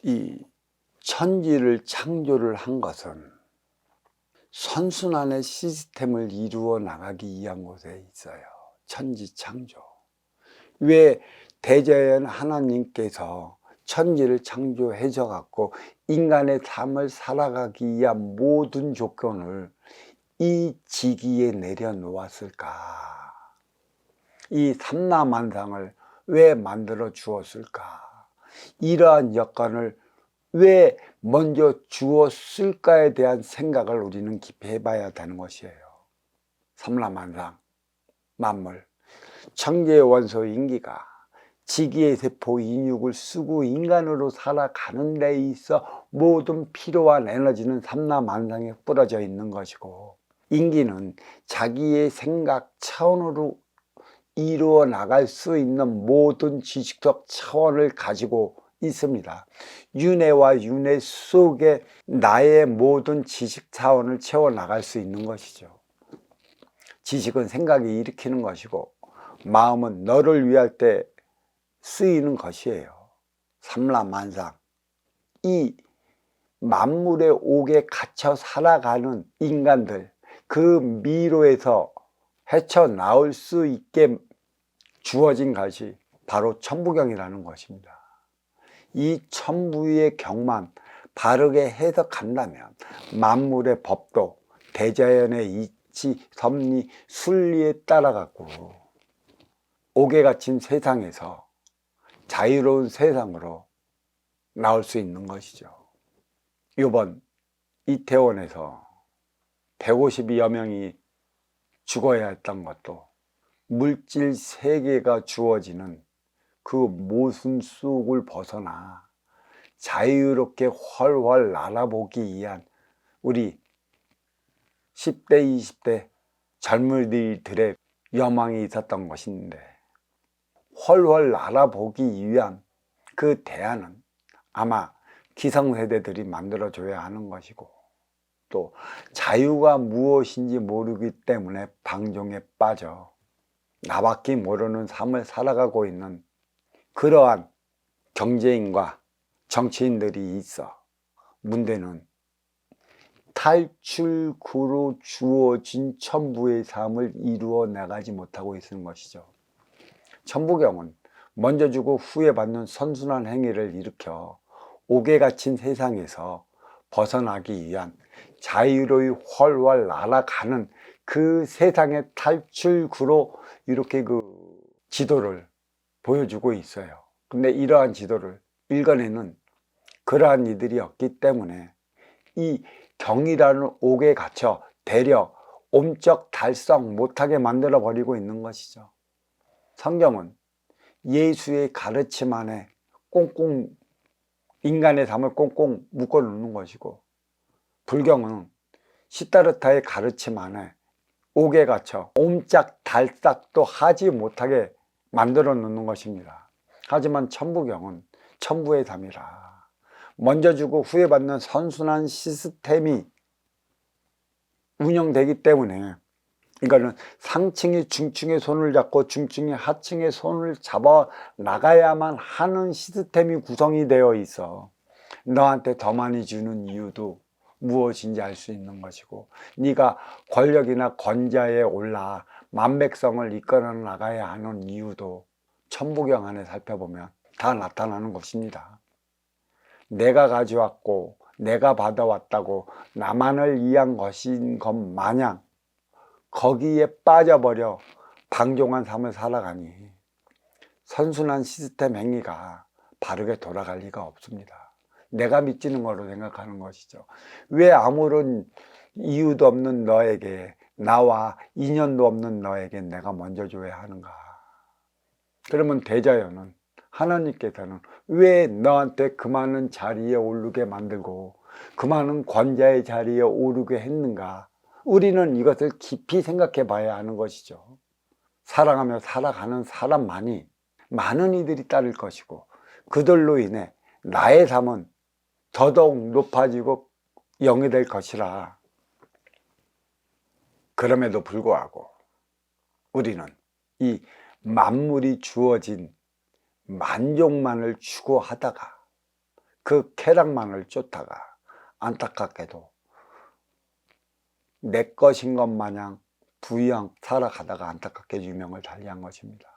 이 천지를 창조를 한 것은 선순환의 시스템을 이루어 나가기 위한 곳에 있어요. 천지 창조. 왜 대자연 하나님께서 천지를 창조해져 갖고 인간의 삶을 살아가기 위한 모든 조건을 이 지기에 내려놓았을까? 이 삼라만상을 왜 만들어 주었을까? 이러한 여건을 왜 먼저 주었을까에 대한 생각을 우리는 깊이 해봐야 되는 것이에요. 삼라만상, 만물, 천계의 원소 인기가 지기의 세포 인육을 쓰고 인간으로 살아가는 데 있어 모든 필요한 에너지는 삼라만상에 뿌려져 있는 것이고, 인기는 자기의 생각 차원으로 이루어 나갈 수 있는 모든 지식적 차원을 가지고 있습니다. 윤회와 윤회 속에 나의 모든 지식 차원을 채워 나갈 수 있는 것이죠. 지식은 생각이 일으키는 것이고 마음은 너를 위할 때 쓰이는 것이에요. 삼라만상, 이 만물의 옥에 갇혀 살아가는 인간들, 그 미로에서 헤쳐나올 수 있게 주어진 것이 바로 천부경이라는 것입니다. 이 천부의 경만 바르게 해석한다면 만물의 법도 대자연의 이치, 섭리, 순리에 따라 갖고 옥에 갇힌 세상에서 자유로운 세상으로 나올 수 있는 것이죠. 이번 이태원에서 150여 명이 죽어야 했던 것도 물질 세계가 주어지는 그 모순 속을 벗어나 자유롭게 훨훨 날아보기 위한 우리 10대, 20대 젊은이들의 여망이 있었던 것인데, 훨훨 날아보기 위한 그 대안은 아마 기성세대들이 만들어줘야 하는 것이고, 또 자유가 무엇인지 모르기 때문에 방종에 빠져 나밖에 모르는 삶을 살아가고 있는 그러한 경제인과 정치인들이 있어 문제는 탈출구로 주어진 천부의 삶을 이루어 나가지 못하고 있는 것이죠. 천부경은 먼저 주고 후에 받는 선순환 행위를 일으켜 옥에 갇힌 세상에서 벗어나기 위한 자유로이 훨훨 날아가는 그 세상의 탈출구로 이렇게 그 지도를 보여주고 있어요. 근데 이러한 지도를 읽어내는 그러한 이들이 없기 때문에 이 경이라는 옥에 갇혀 되려 옴쩍 달싹 못하게 만들어 버리고 있는 것이죠. 성경은 예수의 가르침 안에 꽁꽁 인간의 삶을 꽁꽁 묶어 놓는 것이고, 불경은 시타르타의 가르침 안에 옥에 갇혀 옴짝 달싹도 하지 못하게 만들어 놓는 것입니다. 하지만 천부경은 천부의 삶이라 먼저 주고 후에 받는 선순환 시스템이 운영되기 때문에, 이거는 상층이 중층의 손을 잡고 중층이 하층의 손을 잡아 나가야만 하는 시스템이 구성이 되어 있어 너한테 더 많이 주는 이유도 무엇인지 알 수 있는 것이고, 네가 권력이나 권좌에 올라 만백성을 이끌어 나가야 하는 이유도 천부경 안에 살펴보면 다 나타나는 것입니다. 내가 가져왔고 내가 받아왔다고 나만을 위한 것인 것 마냥 거기에 빠져버려 방종한 삶을 살아가니 선순환 시스템 행위가 바르게 돌아갈 리가 없습니다. 내가 믿지는 거로 생각하는 것이죠. 왜 아무런 이유도 없는 너에게, 나와 인연도 없는 너에게 내가 먼저 줘야 하는가? 그러면 대자연은, 하나님께서는 왜 너한테 그 많은 자리에 오르게 만들고 그 많은 권자의 자리에 오르게 했는가? 우리는 이것을 깊이 생각해 봐야 하는 것이죠. 사랑하며 살아가는 사람만이 많은 이들이 따를 것이고, 그들로 인해 나의 삶은 더더욱 높아지고 영이 될 것이라. 그럼에도 불구하고 우리는 이 만물이 주어진 만족만을 추구하다가 그 쾌락만을 쫓다가 안타깝게도 내 것인 것 마냥 부유한 살아가다가 안타깝게 유명을 달리한 것입니다.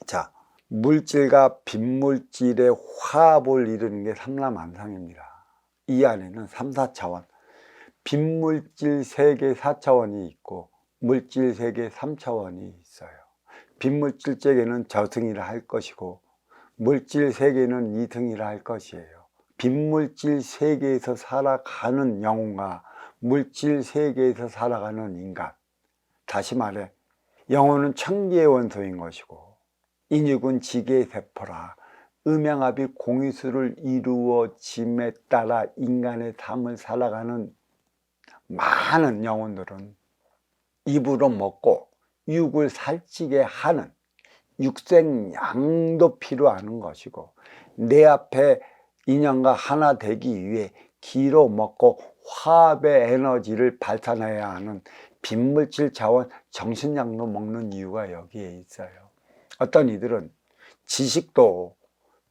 자, 물질과 빈물질의 화합을 이루는 게 삼라만상입니다. 이 안에는 3, 4차원, 빈물질 세계 4차원이 있고 물질 세계 3차원이 있어요. 빈물질 세계는 저승이라 할 것이고 물질 세계는 이승이라 할 것이에요. 빈물질 세계에서 살아가는 영혼과 물질 세계에서 살아가는 인간, 다시 말해 영혼은 천기의 원소인 것이고 인육은 지계의 세포라 음양합이 공유수를 이루어짐에 따라 인간의 삶을 살아가는 많은 영혼들은 입으로 먹고 육을 살찌게 하는 육생양도 필요한 것이고 내 앞에 인연과 하나 되기 위해 기로 먹고 화합의 에너지를 발산해야 하는 빈물질 자원 정신양도 먹는 이유가 여기에 있어요. 어떤 이들은 지식도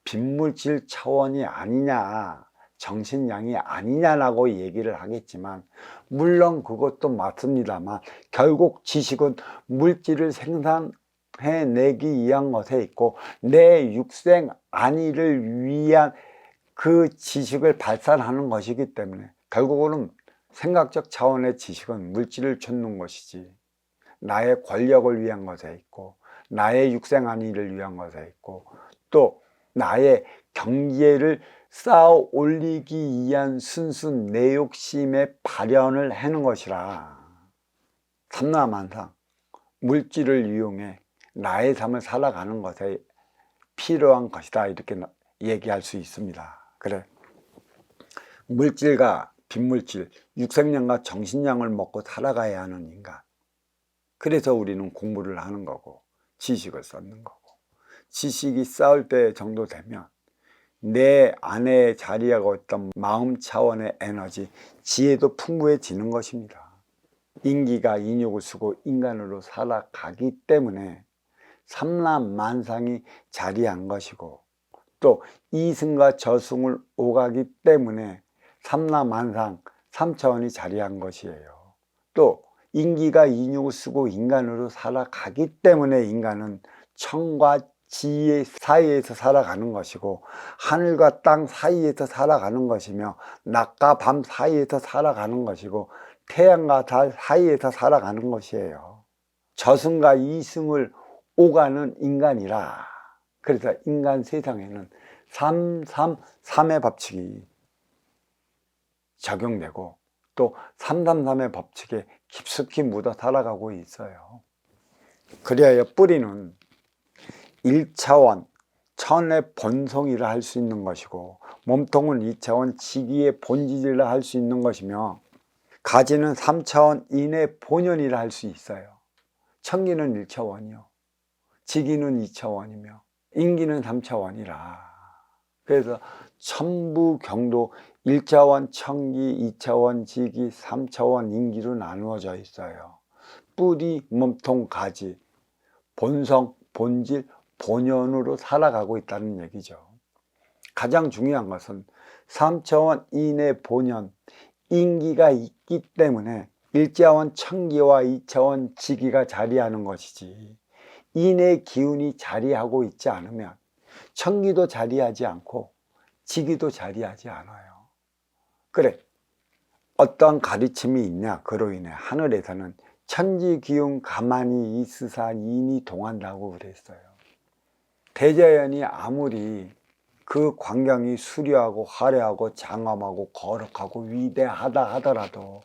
빈물질 차원이 아니냐 정신양이 아니냐라고 얘기를 하겠지만 물론 그것도 맞습니다만 결국 지식은 물질을 생산해내기 위한 것에 있고 내 육생 안위를 위한 그 지식을 발산하는 것이기 때문에 결국은 생각적 차원의 지식은 물질을 쫓는 것이지 나의 권력을 위한 것에 있고 나의 육생 안위를 위한 것에 있고 또 나의 경제를 쌓아 올리기 위한 순수 내 욕심의 발현을 하는 것이라 삼라만상 물질을 이용해 나의 삶을 살아가는 것에 필요한 것이다 이렇게 얘기할 수 있습니다. 그래, 물질과 빈물질, 육생량과 정신량을 먹고 살아가야 하는 인간, 그래서 우리는 공부를 하는 거고 지식을 쌓는 거고 지식이 쌓을 때 정도 되면 내 안에 자리하고 있던 마음 차원의 에너지, 지혜도 풍부해지는 것입니다. 인기가 인욕을 쓰고 인간으로 살아가기 때문에 삼라만상이 자리한 것이고 또 이승과 저승을 오가기 때문에 삼라만상 3차원이 자리한 것이에요. 또 인기가 인욕을 쓰고 인간으로 살아가기 때문에 인간은 청과 지의 사이에서 살아가는 것이고 하늘과 땅 사이에서 살아가는 것이며 낮과 밤 사이에서 살아가는 것이고 태양과 달 사이에서 살아가는 것이에요. 저승과 이승을 오가는 인간이라. 그래서 인간 세상에는 333의 법칙이 적용되고 또 333의 법칙에 깊숙이 묻어 살아가고 있어요. 그래야 뿌리는 1차원 천의 본성이라 할 수 있는 것이고 몸통은 2차원 지기의 본질이라 할 수 있는 것이며 가지는 3차원 인의 본연이라 할 수 있어요. 천기는 1차원이요 지기는 2차원이며 인기는 3차원이라. 그래서 천부경도 1차원 천기, 2차원 지기, 3차원 인기로 나누어져 있어요. 뿌리, 몸통, 가지, 본성, 본질, 본연으로 살아가고 있다는 얘기죠. 가장 중요한 것은 3차원 인의 본연, 인기가 있기 때문에 1차원 천기와 2차원 지기가 자리하는 것이지 인의 기운이 자리하고 있지 않으면 천기도 자리하지 않고 지기도 자리하지 않아요. 그래, 어떠한 가르침이 있냐? 그로 인해 하늘에서는 천지기운 가만히 있으사 인이 동한다고 그랬어요. 대자연이 아무리 그 광경이 수려하고 화려하고 장엄하고 거룩하고 위대하다 하더라도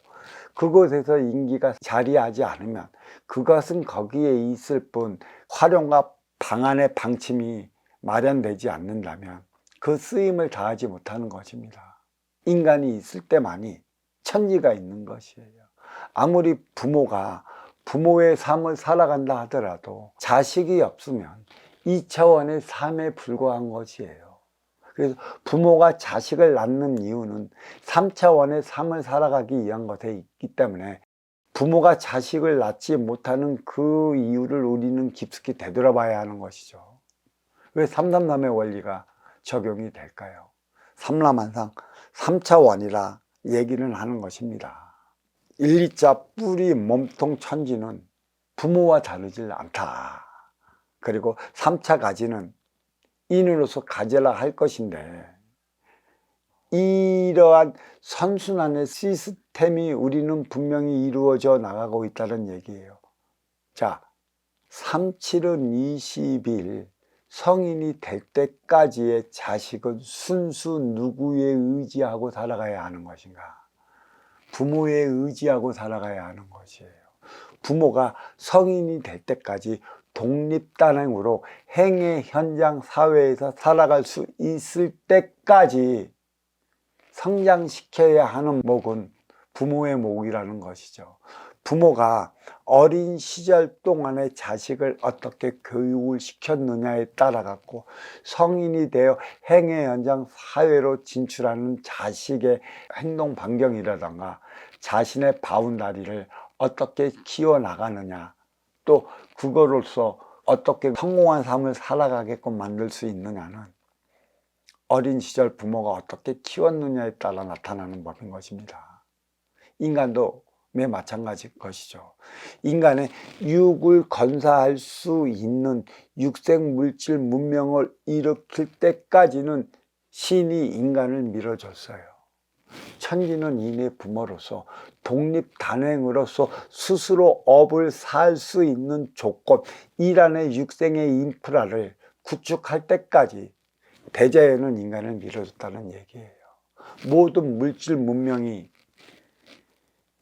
그곳에서 인기가 자리하지 않으면 그것은 거기에 있을 뿐 활용과 방안의 방침이 마련되지 않는다면 그 쓰임을 다하지 못하는 것입니다. 인간이 있을 때만이 천지가 있는 것이에요. 아무리 부모가 부모의 삶을 살아간다 하더라도 자식이 없으면 2차원의 삶에 불과한 것이에요. 그래서 부모가 자식을 낳는 이유는 3차원의 삶을 살아가기 위한 것에 있기 때문에 부모가 자식을 낳지 못하는 그 이유를 우리는 깊숙이 되돌아봐야 하는 것이죠. 왜 333의 원리가 적용이 될까요? 삼라만상 3차원이라 얘기는 하는 것입니다. 1, 2차 뿌리 몸통 천지는 부모와 다르질 않다. 그리고 3차 가지는 인으로서 가져라 할 것인데, 이러한 선순환의 시스템이 우리는 분명히 이루어져 나가고 있다는 얘기예요. 자, 37은 20일 성인이 될 때까지의 자식은 순수 누구에 의지하고 살아가야 하는 것인가? 부모에 의지하고 살아가야 하는 것이에요. 부모가 성인이 될 때까지 독립단행으로 행의 현장 사회에서 살아갈 수 있을 때까지 성장시켜야 하는 목은 부모의 목이라는 것이죠. 부모가 어린 시절 동안에 자식을 어떻게 교육을 시켰느냐에 따라 갖고 성인이 되어 행의 현장 사회로 진출하는 자식의 행동 반경이라던가 자신의 바운다리를 어떻게 키워나가느냐, 또 그거로서 어떻게 성공한 삶을 살아가게끔 만들 수 있느냐는 어린 시절 부모가 어떻게 키웠느냐에 따라 나타나는 법인 것입니다. 인간도 매 마찬가지 것이죠. 인간의 육을 건사할 수 있는 육생 물질 문명을 일으킬 때까지는 신이 인간을 밀어줬어요. 천지는 인의 부모로서 독립단행으로서 스스로 업을 살 수 있는 조건, 이란의 육생의 인프라를 구축할 때까지 대자연은 인간을 밀어줬다는 얘기예요. 모든 물질 문명이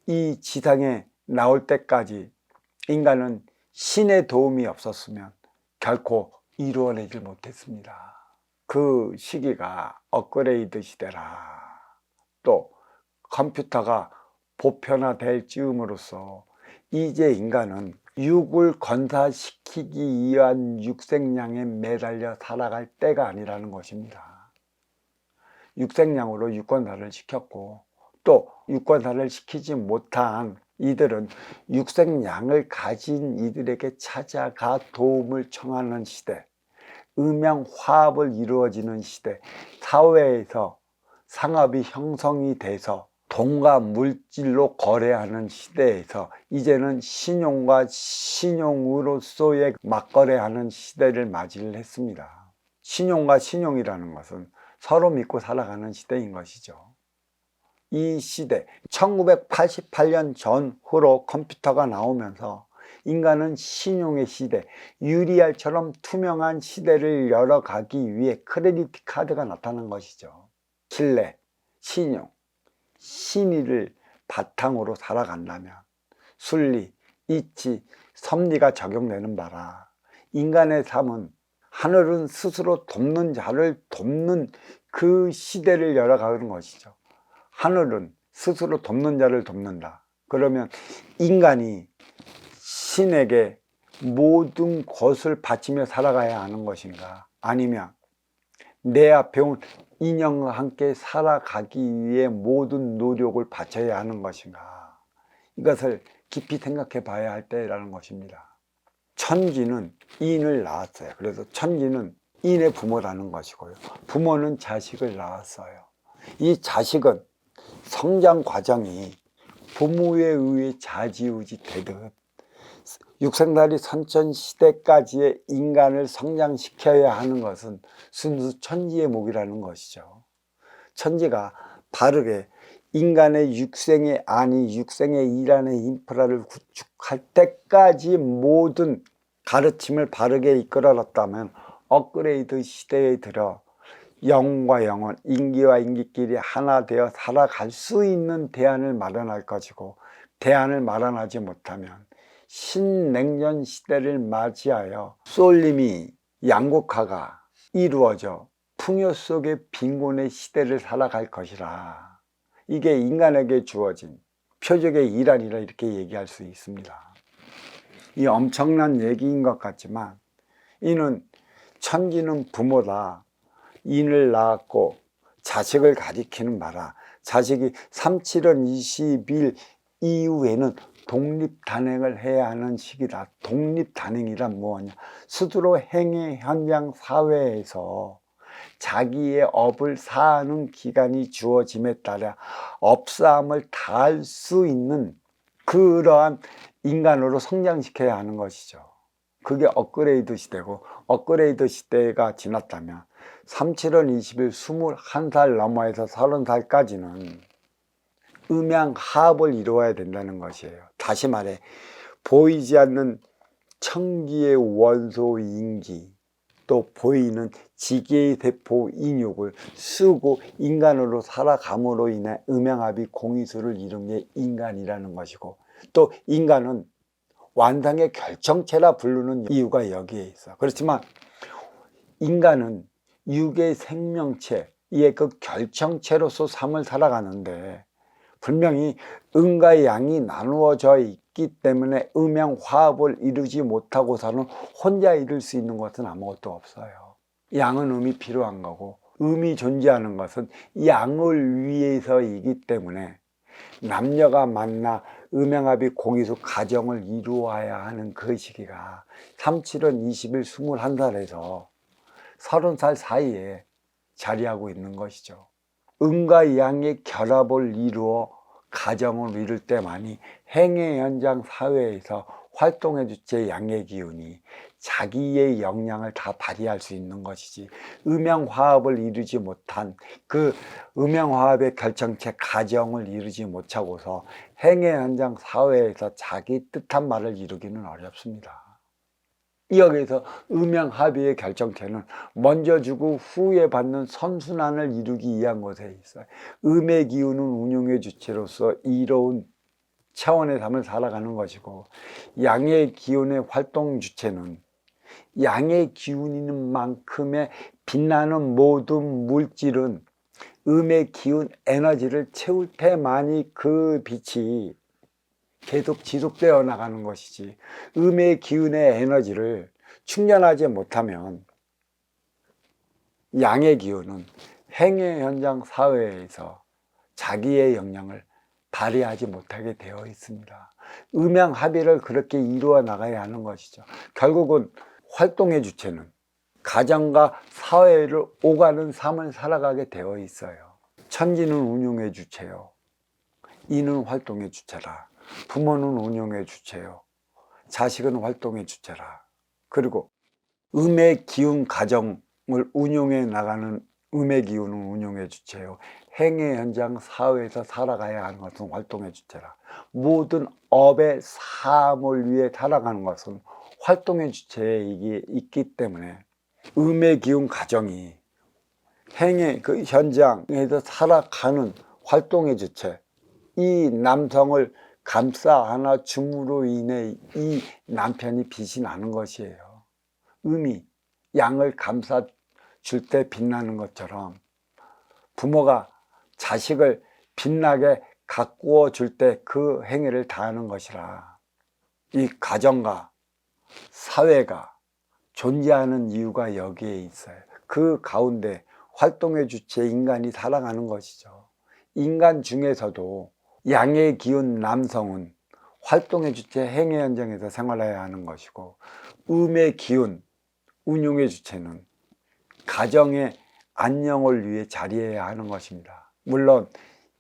이 지상에 나올 때까지 인간은 신의 도움이 없었으면 결코 이루어내질 못했습니다. 그 시기가 업그레이드 시대라, 또 컴퓨터가 보편화될 즈음으로써 이제 인간은 육을 건사시키기 위한 육생량에 매달려 살아갈 때가 아니라는 것입니다. 육생량으로 육건사를 시켰고, 또 육건사를 시키지 못한 이들은 육생량을 가진 이들에게 찾아가 도움을 청하는 시대, 음양화합을 이루어지는 시대, 사회에서 상업이 형성이 돼서 돈과 물질로 거래하는 시대에서 이제는 신용과 신용으로서의 맞거래하는 시대를 맞이를 했습니다. 신용과 신용이라는 것은 서로 믿고 살아가는 시대인 것이죠. 이 시대, 1988년 전후로 컴퓨터가 나오면서 인간은 신용의 시대, 유리알처럼 투명한 시대를 열어가기 위해 크레딧 카드가 나타난 것이죠. 신뢰, 신용, 신의를 바탕으로 살아간다면 순리, 이치, 섭리가 적용되는 바라 인간의 삶은 하늘은 스스로 돕는 자를 돕는 그 시대를 열어가는 것이죠. 하늘은 스스로 돕는 자를 돕는다. 그러면 인간이 신에게 모든 것을 바치며 살아가야 하는 것인가? 아니면 내 앞에 온 인형과 함께 살아가기 위해 모든 노력을 바쳐야 하는 것인가? 이것을 깊이 생각해 봐야 할 때라는 것입니다. 천지는 인을 낳았어요. 그래서 천지는 인의 부모라는 것이고요. 부모는 자식을 낳았어요. 이 자식은 성장 과정이 부모에 의해 좌지우지 되듯 육생달이 선천시대까지의 인간을 성장시켜야 하는 것은 순수 천지의 몫이라는 것이죠. 천지가 바르게 인간의 육생의 아니 육생의 일환의 인프라를 구축할 때까지 모든 가르침을 바르게 이끌어놨다면 업그레이드 시대에 들어 영과 영혼, 인기와 인기끼리 하나 되어 살아갈 수 있는 대안을 마련할 것이고, 대안을 마련하지 못하면 신냉전 시대를 맞이하여 쏠림이 양극화가 이루어져 풍요 속의 빈곤의 시대를 살아갈 것이라. 이게 인간에게 주어진 표적의 일환이라 이렇게 얘기할 수 있습니다. 이 엄청난 얘기인 것 같지만 이는 천지는 부모다. 인을 낳았고 자식을 가리키는 바라. 자식이 37년 20일 이후에는 독립단행을 해야 하는 시기다. 독립단행이란 뭐냐? 스스로 행의 현장 사회에서 자기의 업을 사하는 기간이 주어짐에 따라 업사함을 다할 수 있는 그러한 인간으로 성장시켜야 하는 것이죠. 그게 업그레이드 시대고, 업그레이드 시대가 지났다면 37원 20일 21살 넘어에서 30살까지는 음양하합을 이루어야 된다는 것이에요. 다시 말해 보이지 않는 청기의 원소 인기, 또 보이는 지계의 세포 인육을 쓰고 인간으로 살아감으로 인해 음양합이 공이수를 이룬 게 인간이라는 것이고, 또 인간은 완성의 결정체라 부르는 이유가 여기에 있어. 그렇지만 인간은 육의 생명체의 그 결정체로서 삶을 살아가는데, 분명히 음과 양이 나누어져 있기 때문에 음양화합을 이루지 못하고서는 혼자 이룰 수 있는 것은 아무것도 없어요. 양은 음이 필요한 거고, 음이 존재하는 것은 양을 위해서이기 때문에 남녀가 만나 음양합이 공이수 가정을 이루어야 하는 그 시기가 37원 20일 21살에서 30살 사이에 자리하고 있는 것이죠. 음과 양의 결합을 이루어 가정을 이룰 때만이 행의 현장 사회에서 활동의 주체 양의 기운이 자기의 역량을 다 발휘할 수 있는 것이지, 음양화합을 이루지 못한 그 음양화합의 결정체 가정을 이루지 못하고서 행의 현장 사회에서 자기 뜻한 말을 이루기는 어렵습니다. 여기에서 음양합의의 결정체는 먼저 주고 후에 받는 선순환을 이루기 위한 것에 있어요. 음의 기운은 운용의 주체로서 이로운 차원의 삶을 살아가는 것이고, 양의 기운의 활동 주체는 양의 기운이 있는 만큼의 빛나는 모든 물질은 음의 기운 에너지를 채울 때만이 그 빛이 계속 지속되어 나가는 것이지, 음의 기운의 에너지를 충전하지 못하면 양의 기운은 행의 현장 사회에서 자기의 역량을 발휘하지 못하게 되어 있습니다. 음양합의를 그렇게 이루어 나가야 하는 것이죠. 결국은 활동의 주체는 가정과 사회를 오가는 삶을 살아가게 되어 있어요. 천지는 운용의 주체요, 이는 활동의 주체라. 부모는 운용의 주체요, 자식은 활동의 주체라. 그리고 음의 기운 가정을 운용해 나가는 음의 기운은 운용의 주체요, 행의 현장 사회에서 살아가야 하는 것은 활동의 주체라. 모든 업의 삶을 위해 살아가는 것은 활동의 주체에 있기 때문에 음의 기운 가정이 행의 그 현장에서 살아가는 활동의 주체, 이 남성을 감싸 하나 줌으로 인해 이 남편이 빛이 나는 것이에요. 음이 양을 감싸 줄 때 빛나는 것처럼 부모가 자식을 빛나게 가꾸어 줄 때 그 행위를 다하는 것이라, 이 가정과 사회가 존재하는 이유가 여기에 있어요. 그 가운데 활동의 주체 인간이 살아가는 것이죠. 인간 중에서도 양의 기운 남성은 활동의 주체 행의 현장에서 생활해야 하는 것이고, 음의 기운 운용의 주체는 가정의 안녕을 위해 자리해야 하는 것입니다. 물론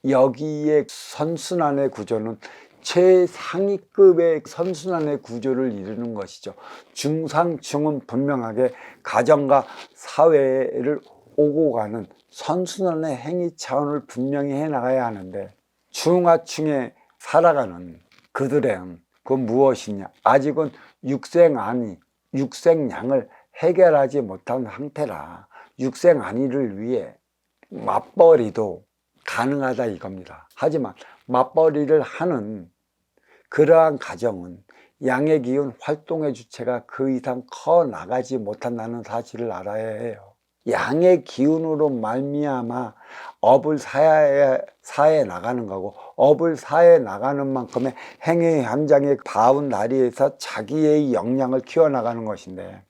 여기에 선순환의 구조는 최상위급의 선순환의 구조를 이루는 것이죠. 중상층은 분명하게 가정과 사회를 오고 가는 선순환의 행위 차원을 분명히 해나가야 하는데, 중하층에 살아가는 그들은 그 무엇이냐, 아직은 육생안위, 육생양을 해결하지 못한 상태라 육생안위를 위해 맞벌이도 가능하다 이겁니다. 하지만 맞벌이를 하는 그러한 가정은 양의 기운 활동의 주체가 그 이상 커 나가지 못한다는 사실을 알아야 해요. 양의 기운으로 말미암아 업을 사해 나가는 거고, 업을 사해 나가는 만큼의 행의 현장의 바운다리에서 자기의 역량을 키워나가는 것인데,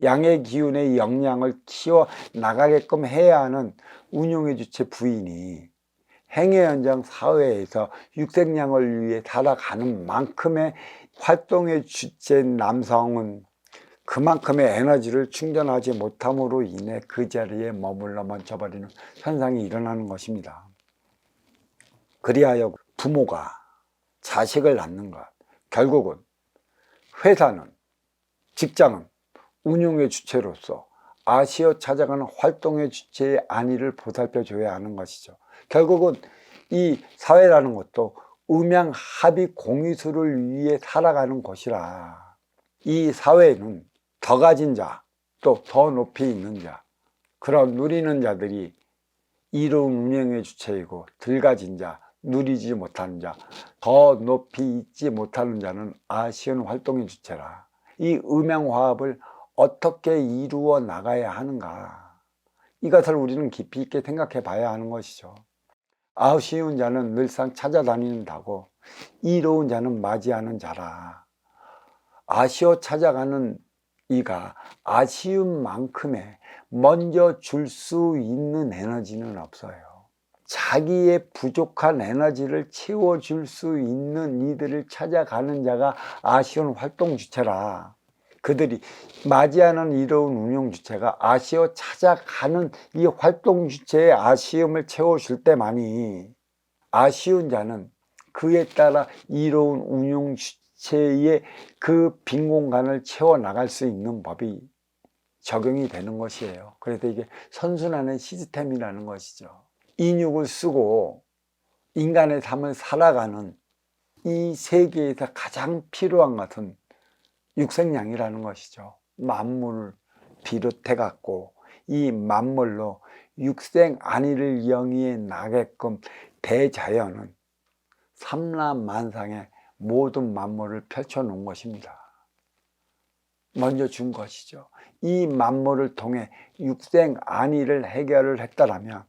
양의 기운의 역량을 키워 나가게끔 해야 하는 운용의 주체 부인이 행의 현장 사회에서 육생양을 위해 살아가는 만큼의 활동의 주체 남성은 그만큼의 에너지를 충전하지 못함으로 인해 그 자리에 머물러 멈춰버리는 현상이 일어나는 것입니다. 그리하여 부모가 자식을 낳는 것, 결국은 회사는, 직장은 운용의 주체로서 아시어 찾아가는 활동의 주체의 안위를 보살펴줘야 하는 것이죠. 결국은 이 사회라는 것도 음양 합의 공의수를 위해 살아가는 곳이라, 이 사회는 더 가진 자, 또 더 높이 있는 자, 그런 누리는 자들이 이로운 운영의 주체이고, 덜 가진 자, 누리지 못하는 자, 더 높이 있지 못하는 자는 아쉬운 활동의 주체라. 이 음양화합을 어떻게 이루어 나가야 하는가, 이것을 우리는 깊이 있게 생각해 봐야 하는 것이죠. 아쉬운 자는 늘상 찾아다니는다고 이로운 자는 맞이하는 자라. 아쉬워 찾아가는 이가 아쉬운 만큼의 먼저 줄 수 있는 에너지는 없어요. 자기의 부족한 에너지를 채워줄 수 있는 이들을 찾아가는 자가 아쉬운 활동 주체라. 그들이 맞이하는 이로운 운용 주체가 아쉬워 찾아가는 이 활동 주체의 아쉬움을 채워줄 때만이 아쉬운 자는 그에 따라 이로운 운용 주체의 그 빈 공간을 채워나갈 수 있는 법이 적용이 되는 것이에요. 그래서 이게 선순환의 시스템이라는 것이죠. 인육을 쓰고 인간의 삶을 살아가는 이 세계에서 가장 필요한 것은 육생양이라는 것이죠. 만물을 비롯해 갖고 이 만물로 육생 안위를 영위해 나게끔 대자연은 삼라만상의 모든 만물을 펼쳐 놓은 것입니다. 먼저 준 것이죠. 이 만물을 통해 육생 안위를 해결을 했다라면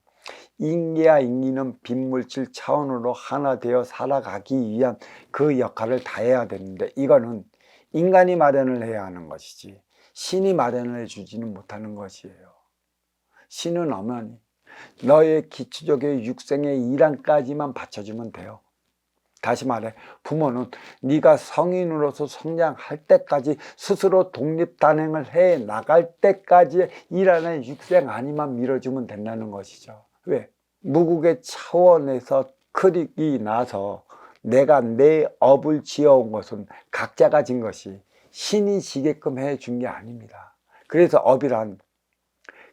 인계와 인기는 빈물질 차원으로 하나 되어 살아가기 위한 그 역할을 다해야 되는데, 이거는 인간이 마련을 해야 하는 것이지 신이 마련을 해주지는 못하는 것이에요. 신은 어머니, 너의 기초적인 육생의 일환까지만 받쳐주면 돼요. 다시 말해, 부모는 네가 성인으로서 성장할 때까지 스스로 독립단행을 해 나갈 때까지 일하는 육생 안위만 밀어주면 된다는 것이죠. 왜? 무국의 차원에서 크릭이 나서 내가 내 업을 지어온 것은 각자가 진 것이 신이 지게끔 해준 게 아닙니다. 그래서 업이란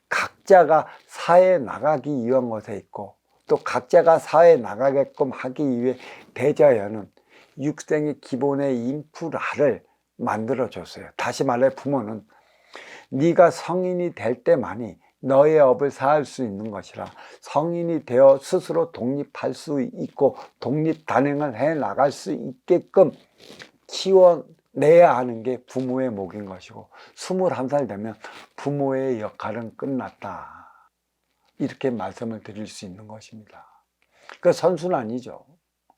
각자가 사회에 나가기 위한 것에 있고, 또 각자가 사회에 나가게끔 하기 위해 대자연은 육생의 기본의 인프라를 만들어줬어요. 다시 말해, 부모는 네가 성인이 될 때만이 너의 업을 사할 수 있는 것이라, 성인이 되어 스스로 독립할 수 있고 독립단행을 해 나갈 수 있게끔 키워내야 하는 게 부모의 몫인 것이고, 21살 되면 부모의 역할은 끝났다, 이렇게 말씀을 드릴 수 있는 것입니다. 그 선순환이죠.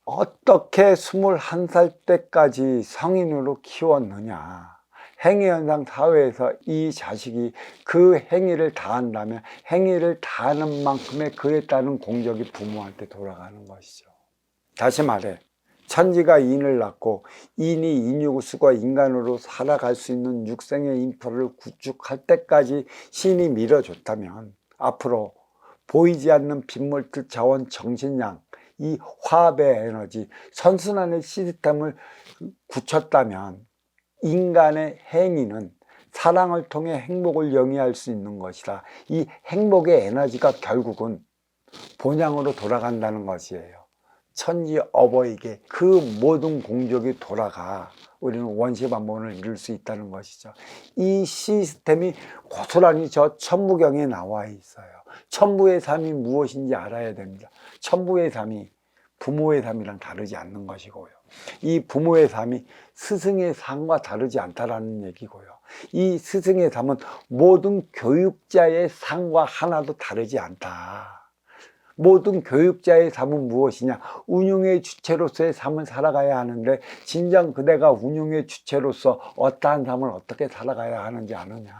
어떻게 21살 때까지 성인으로 키웠느냐, 행위현상 사회에서 이 자식이 그 행위를 다한다면 행위를 다하는 만큼의 그에 따른 공적이 부모한테 돌아가는 것이죠. 다시 말해, 천지가 인을 낳고 인이 인육을 쓰고 인간으로 살아갈 수 있는 육생의 인프라를 구축할 때까지 신이 밀어줬다면, 앞으로 보이지 않는 빈물질 자원 정신량, 이 화합의 에너지, 선순환의 시스템을 굳혔다면 인간의 행위는 사랑을 통해 행복을 영위할 수 있는 것이라, 이 행복의 에너지가 결국은 본향으로 돌아간다는 것이에요. 천지 어버이에게 그 모든 공적이 돌아가 우리는 원시반복을 이룰 수 있다는 것이죠. 이 시스템이 고스란히 저 천부경에 나와 있어요. 천부의 삶이 무엇인지 알아야 됩니다. 천부의 삶이 부모의 삶이랑 다르지 않는 것이고요. 이 부모의 삶이 스승의 삶과 다르지 않다라는 얘기고요. 이 스승의 삶은 모든 교육자의 삶과 하나도 다르지 않다. 모든 교육자의 삶은 무엇이냐? 운용의 주체로서의 삶을 살아가야 하는데, 진정 그대가 운용의 주체로서 어떠한 삶을 어떻게 살아가야 하는지 아느냐?